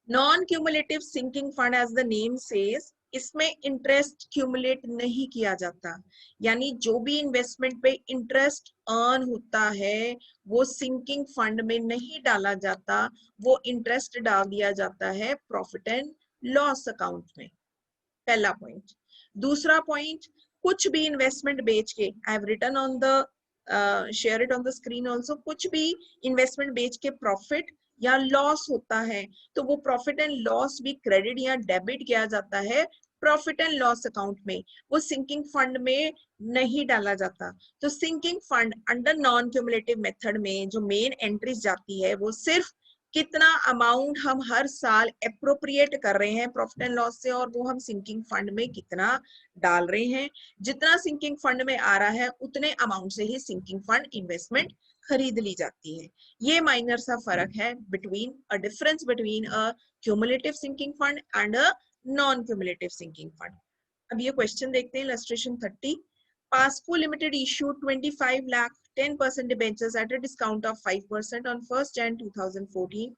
Non cumulative sinking fund as the name says, इसमें interest cumulate नहीं किया जाता, यानी जो भी इन्वेस्टमेंट पे इंटरेस्ट अर्न होता है वो सिंकिंग फंड में नहीं डाला जाता, वो इंटरेस्ट डाल दिया जाता है प्रॉफिट एंड लॉस अकाउंट में। पहला पॉइंट। दूसरा पॉइंट, कुछ भी इन्वेस्टमेंट बेच के, I have written on the share it on the screen also, कुछ भी इन्वेस्टमेंट बेच के प्रॉफिट या लॉस होता है तो वो प्रॉफिट एंड लॉस भी क्रेडिट या डेबिट किया जाता है प्रॉफिट एंड लॉस अकाउंट में, वो सिंकिंग फंड में नहीं डाला जाता। तो sinking fund under non cumulative method में जो मेन एंट्रीज जाती है वो सिर्फ कितना अमाउंट हम हर साल अप्रोप्रिएट कर रहे हैं प्रॉफिट एंड लॉस से, और वो हम सिंकिंग फंड में कितना डाल रहे हैं। जितना सिंकिंग फंड में आ रहा है उतने अमाउंट से ही सिंकिंग फंड इन्वेस्टमेंट खरीद ली जाती है। ये माइनर सा फर्क है between a difference between a cumulative sinking fund and a non cumulative sinking fund. अब ये क्वेश्चन देखते हैं, illustration 30। Pasco Limited issued 25 lakh 10% debentures at a discount of 5% on 1st Jan 2014.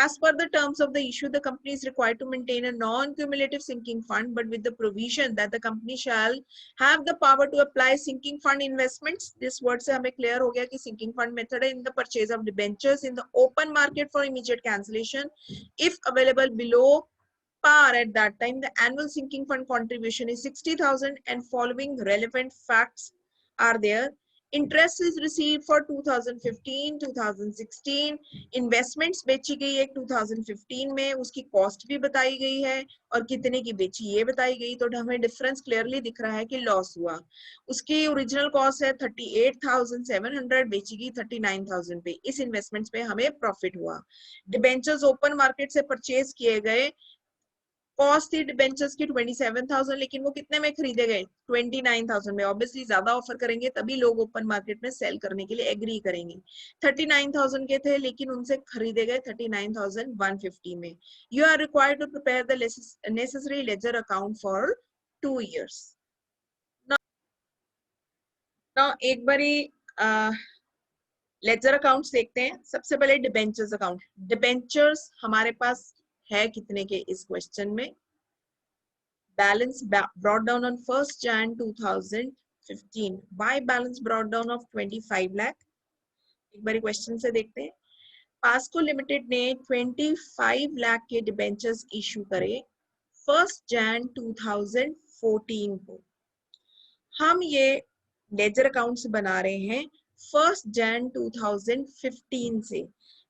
As per the terms of the issue, the company is required to maintain a non-cumulative sinking fund, but with the provision that the company shall have the power to apply sinking fund investments. This word से हमें clear हो गया कि sinking fund method है in the purchase of debentures in the open market for immediate cancellation if available below par at that time. The annual sinking fund contribution is 60,000 and following relevant facts are there. Interest is received for 2015, 2016. Investments बेची गई है 2015 में, उसकी cost भी बताई गई है और कितने की बेची ये बताई गई, तो हमें डिफरेंस क्लियरली दिख रहा है कि लॉस हुआ। उसकी ओरिजिनल कॉस्ट है 38,700, बेची गई 39,000 पे, इस इन्वेस्टमेंट्स पे हमें प्रॉफिट हुआ। डिबेंचर्स ओपन मार्केट से परचेज किए गए, कॉस्ट थी डिबेंचर्स की 27,000, लेकिन वो कितने में खरीदे गए 29,000 में। ऑब्वियसली ज्यादा ऑफर करेंगे तभी लोग ओपन मार्केट में सेल करने के लिए एग्री करेंगे। 39,000 के थे लेकिन उनसे खरीदे गए 39,150 में। You are required to prepare the necessary ledger account for 2 years। Now एक बारी लेजर अकाउंट्स देखते हैं। सबसे पहले डिबेंचर्स अकाउंट। डिबेंचर्स हमारे पास है कितने के इस क्वेश्चन में, balance brought down on 1st Jan 2015. Why balance brought down of 25 lakh? एक बारी क्वेश्चन से देखते हैं। पास्को लिमिटेड ने 25 लाख के डिबेंचर्स इशू करे 1st Jan 2014 को। हम ये लेजर अकाउंट्स बना रहे हैं 1st Jan 2015 से।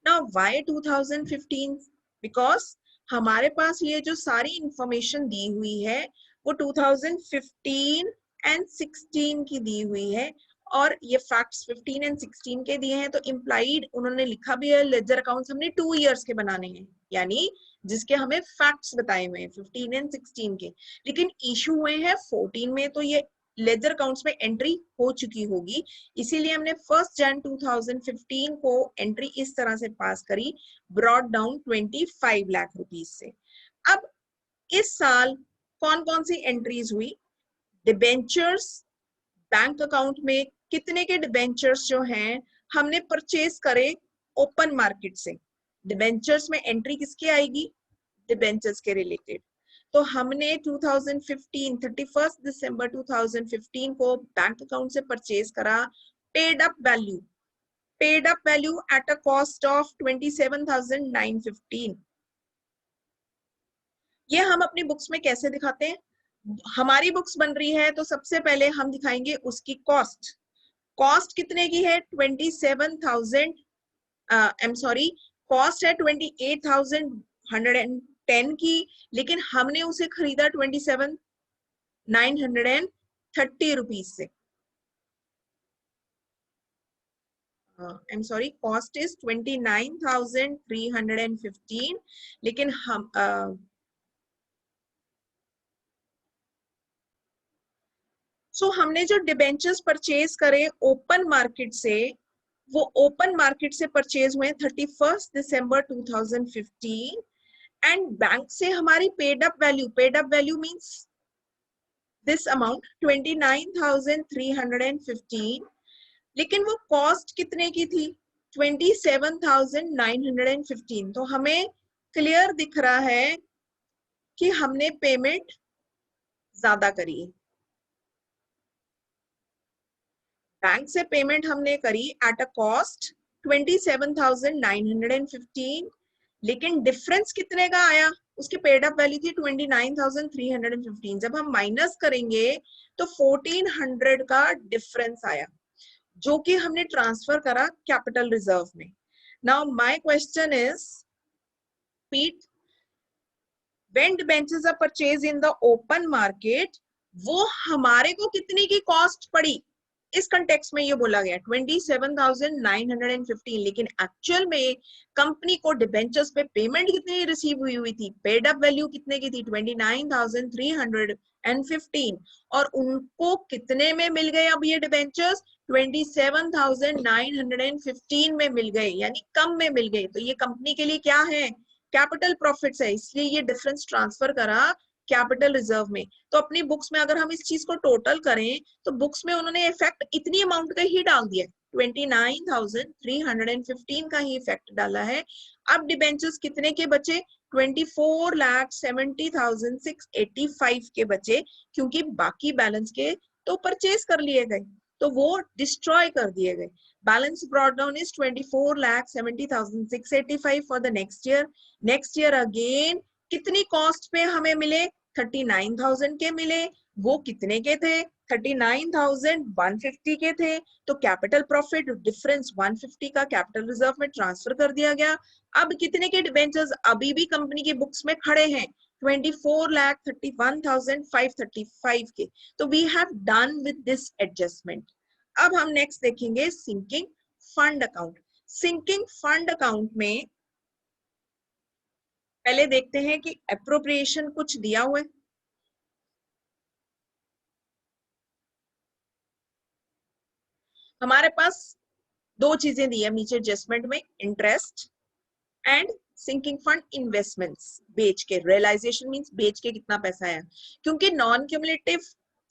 Now why 2015? बिकॉज हमारे पास ये जो सारी इंफॉर्मेशन दी हुई है वो 2015 एंड 16 की दी हुई है, और ये फैक्ट्स 15 एंड 16 के दिए हैं, तो इम्प्लाइड उन्होंने लिखा भी है लेजर अकाउंट्स हमने 2 years के बनाने हैं, यानी जिसके हमें फैक्ट्स बताए हुए हैं 15 एंड 16 के, लेकिन इशू हुए हैं 14 में, तो ये लेजर अकाउंट्स में एंट्री हो चुकी होगी, इसीलिए हमने 1st Jan 2015 को एंट्री इस तरह से पास करी, ब्रॉड डाउन 25 लाख रुपीज से। अब इस साल कौन कौन सी एंट्रीज हुई? डिबेंचर्स बैंक अकाउंट में कितने के डिबेंचर्स जो हैं हमने परचेज करे ओपन मार्केट से। डिबेंचर्स में एंट्री किसकी आएगी? डिबेंचर्स के रिलेटेड। तो हमने 2015 31 दिसंबर 2015 को बैंक अकाउंट से परचेज करा paid up value at a cost of 27,915। ये हम अपनी बुक्स में कैसे दिखाते हैं? हमारी बुक्स बन रही है तो सबसे पहले हम दिखाएंगे उसकी कॉस्ट। कॉस्ट कितने की है? 27,000 कॉस्ट है 28,110 की, लेकिन हमने उसे खरीदा 27,930 रुपीज से। कॉस्ट इज 29,315, लेकिन हम हमने जो डिबेंचर्स परचेज करे ओपन मार्केट से, वो ओपन मार्केट से परचेज हुए 31 दिसंबर 2015, एंड बैंक से हमारी paid up value means this amount 29,315, लेकिन वो कॉस्ट कितने की थी? 27,915। तो हमें क्लियर दिख रहा है कि हमने पेमेंट ज्यादा करी है। बैंक से पेमेंट हमने करी एट अ कॉस्ट 27,915, लेकिन डिफरेंस कितने का आया? उसकी पेड अप वैल्यू थी 29,315। जब हम माइनस करेंगे तो 1,400 का डिफरेंस आया, जो कि हमने ट्रांसफर करा कैपिटल रिजर्व में। नाउ माय क्वेश्चन इज, पीट, when debentures are purchased in the open market, वो हमारे को कितनी की कॉस्ट पड़ी? इस कंटेक्स्ट में ये बोला गया 27,915, लेकिन एक्चुअल में कंपनी को डिबेंचर्स पे पेमेंट कितनी रिसीव हुई थी? पेड अप वैल्यू कितने की थी? 29,315। और उनको कितने में मिल गए अब ये डिबेंचर्स? 27,915 में मिल गए, यानी कम में मिल गए। तो ये कंपनी के लिए क्या है? कैपिटल प्रॉफिट्स है, इसलिए ये डिफरेंस ट्रांसफर करा कैपिटल रिजर्व में। तो अपनी बुक्स में अगर हम इस चीज को टोटल करें तो बुक्स में उन्होंने इफेक्ट इतनी अमाउंट का ही डाल दिया, 29,315 का ही इफेक्ट डाला है। अब डिबेंचर्स कितने के बचे? 24,70,685 के बचे, क्योंकि बाकी बैलेंस के तो परचेज कर लिए गए, तो वो डिस्ट्रॉय कर दिए गए। Balance brought down is 24,70,685 for the next year. Next year again कितनी कॉस्ट पे हमें मिले? 39,000 के मिले। वो कितने के थे? 39,150 के थे। तो कैपिटल प्रॉफिट डिफरेंस 150 का कैपिटल रिजर्व में ट्रांसफर कर दिया गया। अब कितने के डिबेंचर्स अभी भी कंपनी की बुक्स में खड़े हैं? 24,31,535 के। तो we have done with this adjustment. अब हम नेक्स्ट देखेंगे sinking fund account. Sinking fund account में पहले देखते हैं कि एप्रोप्रिएशन कुछ दिया हुआ है। हमारे पास दो चीजें दी है नीचे एडजस्टमेंट में, interest and sinking fund investments. बेच के रियलाइजेशन मींस बेच के कितना पैसा आया। क्योंकि नॉन क्यूमुलेटिव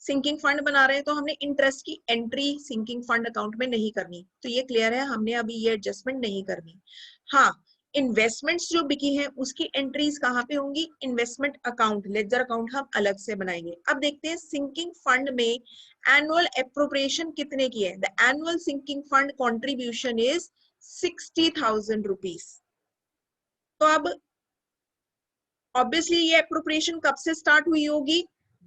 सिंकिंग फंड बना रहे हैं तो हमने इंटरेस्ट की एंट्री सिंकिंग फंड अकाउंट में नहीं करनी, तो ये क्लियर है, हमने अभी ये एडजस्टमेंट नहीं करनी। हाँ, इन्वेस्टमेंट्स जो बिकी हैं उसकी एंट्रीज कहाँ पे होंगी? इन्वेस्टमेंट अकाउंट, लेजर अकाउंट हम अलग से बनाएंगे। अब देखते हैं सिंकिंग फंड में एनुअल एप्रोप्रिएशन कितने की है। The annual sinking fund contribution is 60,000 rupees. तो अब ऑब्वियसली ये एप्रोप्रिएशन कब से स्टार्ट हुई होगी?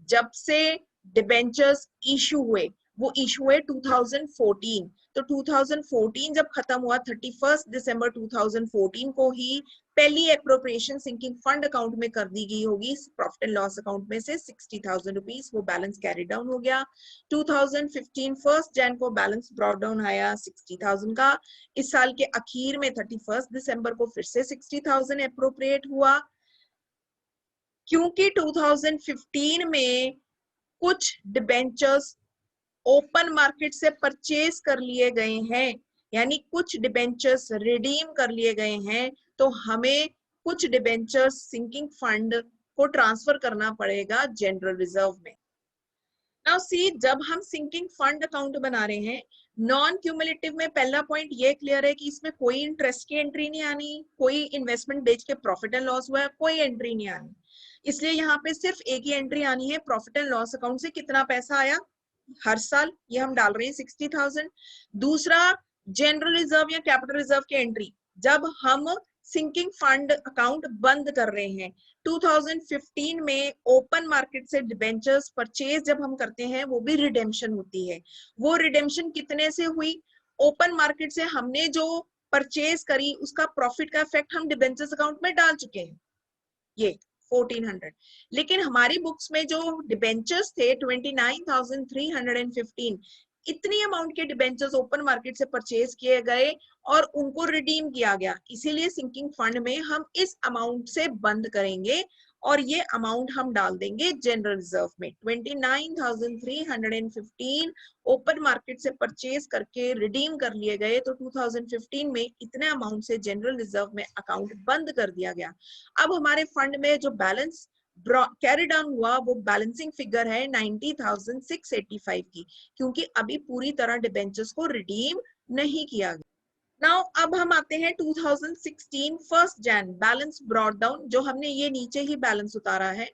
जब से डिबेंचर्स इशू हुए। वो इशू हुए 2014। तो 2014 जब खत्म हुआ 31 दिसंबर 2014 को ही पहली एप्रोप्रिएशन सिंकिंग फंड अकाउंट में कर दी गई होगी, प्रॉफिट एंड लॉस अकाउंट में से 60,000 रुपीज। वो बैलेंस कैरी डाउन हो गया। 2015 फर्स्ट जैन को बैलेंस ब्रॉट डाउन आया 60,000 का। इस साल के आखिर में 31 दिसंबर को फिर से 60,000 एप्रोप्रिएट हुआ। क्योंकि 2015 में कुछ डिबेंचर्स ओपन मार्केट से परचेज कर लिए गए हैं, यानी कुछ डिबेंचर्स रिडीम कर लिए गए हैं, तो हमें कुछ डिबेंचर्स सिंकिंग फंड को ट्रांसफर करना पड़ेगा जनरल रिजर्व में। नाउ सी, जब हम सिंकिंग फंड अकाउंट बना रहे हैं नॉन क्यूमुलेटिव में, पहला पॉइंट ये क्लियर है कि इसमें कोई इंटरेस्ट की एंट्री नहीं आनी, कोई इन्वेस्टमेंट बेच के प्रॉफिट एंड लॉस हुआ है, कोई एंट्री नहीं आनी। इसलिए यहाँ पे सिर्फ एक ही एंट्री आनी है, प्रॉफिट एंड लॉस अकाउंट से कितना पैसा आया हर साल, ये हम डाल रहे हैं 60,000। दूसरा, जनरल रिजर्व या कैपिटल रिजर्व की एंट्री, जब हम सिंकिंग फंड अकाउंट बंद कर रहे हैं 2015 में ओपन मार्केट से डिबेंचर्स परचेज जब हम करते हैं वो भी रिडेम्पशन होती है। वो रिडेम्पशन कितने से हुई? ओपन मार्केट से हमने जो परचेज करी उसका प्रॉफिट का इफेक्ट हम डिबेंचर्स अकाउंट में डाल चुके हैं, ये 1400। लेकिन हमारी बुक्स में जो डिबेंचर्स थे 29,315, इतनी अमाउंट के डिबेंचर्स ओपन मार्केट से परचेज किए गए और उनको रिडीम किया गया। इसीलिए सिंकिंग फंड में हम इस अमाउंट से बंद करेंगे और ये अमाउंट हम डाल देंगे जनरल रिजर्व में। 29,315 ओपन मार्केट से परचेज करके रिडीम कर लिए गए, तो 2015 में इतने अमाउंट से जनरल रिजर्व में अकाउंट बंद कर दिया गया। अब हमारे फंड में जो बैलेंस कैरी डाउन हुआ वो बैलेंसिंग फिगर है 90,685 की, क्योंकि अभी पूरी तरह डिबेंचर्स को रिडीम नहीं किया गया। नाउ अब हम आते हैं 2016 first Jan balance brought down, जो हमने ये नीचे ही बैलेंस उतारा है।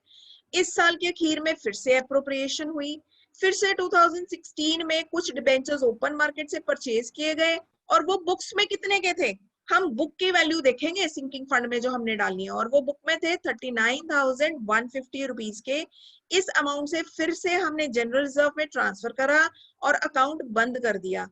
इस साल के अखीर में फिर से अप्रोप्रिएशन हुई, फिर से 2016 में कुछ डिबेंचर्स ओपन मार्केट से परचेज किए गए, और वो बुक्स में कितने के थे, हम बुक की वैल्यू देखेंगे सिंकिंग फंड में जो हमने डाली है, और वो बुक में थे 39,150 रुपीज के। इस अमाउंट से फिर से हमने जनरल रिजर्व में ट्रांसफर करा और अकाउंट बंद कर दिया।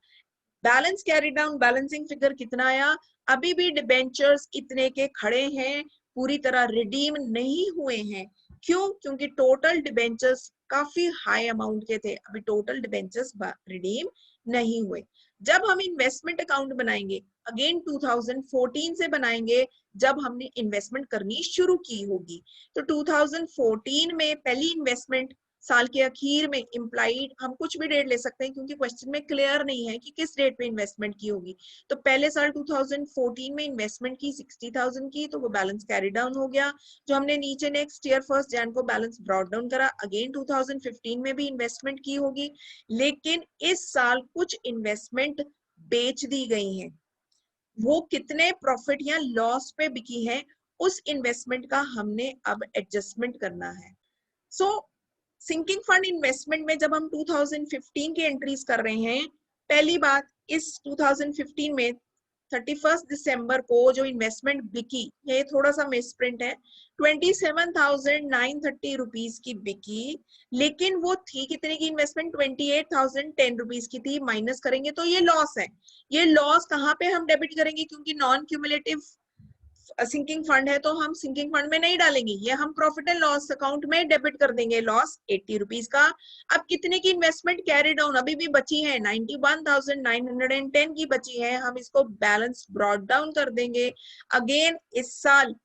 Balance carry down, balancing figure कितना आया, अभी भी डिबेंचर्स इतने के खड़े हैं, पूरी तरह रिडीम नहीं हुए हैं। क्यों? क्योंकि टोटल डिबेंचर्स काफी हाई अमाउंट के थे, अभी टोटल डिबेंचर्स रिडीम नहीं हुए। जब हम इन्वेस्टमेंट अकाउंट बनाएंगे, अगेन 2014 से बनाएंगे, जब हमने इन्वेस्टमेंट करनी शुरू की होगी। तो 2014 में पहली इन्वेस्टमेंट साल के अखीर में, इम्प्लाइड हम कुछ भी डेट ले सकते हैं क्योंकि क्वेश्चन में क्लियर नहीं है कि किस डेट पे इन्वेस्टमेंट की होगी। तो पहले साल 2014 में इन्वेस्टमेंट की 60,000 की, तो वो बैलेंस कैरी डाउन हो गया। जो हमने नीचे नेक्स्ट ईयर फर्स्ट जैन को बैलेंस ब्रॉट डाउन करा, अगेन 2015 में भी इन्वेस्टमेंट की होगी, लेकिन इस साल कुछ इन्वेस्टमेंट बेच दी गई हैं। वो कितने प्रॉफिट या लॉस पे बिकी है, उस इन्वेस्टमेंट का हमने अब एडजस्टमेंट करना है। सो सिंकिंग फंड इन्वेस्टमेंट में जब हम 2015 की एंट्रीज कर रहे हैं, पहली बात, इस 2015 में 31 दिसंबर को जो इन्वेस्टमेंट बिकी, ये थोड़ा सा मिसप्रिंट है, 27,930 रुपीज की बिकी, लेकिन वो थी कितने की इन्वेस्टमेंट, 28,010 रुपीज की थी। माइनस करेंगे तो ये लॉस है। ये लॉस कहाँ पे हम डेबिट करेंगे, क्योंकि नॉन क्यूमुलेटिव सिंकिंग फंड है तो हम सिंकिंग फंड में नहीं डालेंगे, ये हम प्रॉफिट एंड लॉस अकाउंट में डेबिट कर देंगे, लॉस 80 रुपीज का। अब कितने की इन्वेस्टमेंट कैरी डाउन अभी भी बची है, 91,910 की बची है, हम इसको बैलेंस ब्रॉट डाउन कर देंगे। अगेन इस साल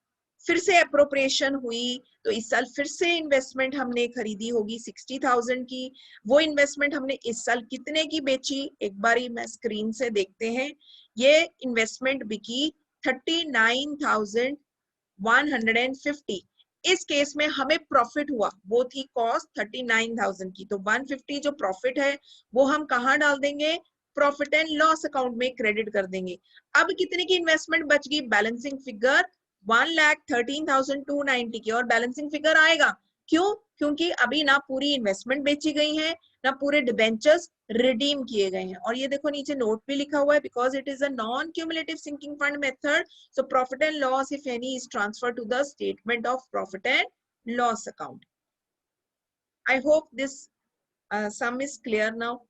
फिर से अप्रोप्रिएशन हुई, तो इस साल फिर से इन्वेस्टमेंट हमने खरीदी होगी 60,000 की। वो इन्वेस्टमेंट हमने इस साल कितने की बेची, एक बारी मैं स्क्रीन से देखते हैं। ये इन्वेस्टमेंट बिकी 39,150। इस केस में हमें प्रॉफिट हुआ, वो थी कॉस्ट 39,000 की, तो 150 जो प्रॉफिट है वो हम कहाँ डाल देंगे, प्रॉफिट एंड लॉस अकाउंट में क्रेडिट कर देंगे। अब कितने की इन्वेस्टमेंट बच गई, बैलेंसिंग फिगर 1,13,290 की, और बैलेंसिंग फिगर आएगा। क्यों? क्योंकि अभी ना पूरी इन्वेस्टमेंट बेची गई है, ना पूरे डिबेंचर्स रिडीम किए गए हैं। और ये देखो नीचे नोट भी लिखा हुआ है, because it is a non cumulative sinking fund method, so profit and loss if any is transferred to the statement of profit and loss account. I hope this sum is clear now.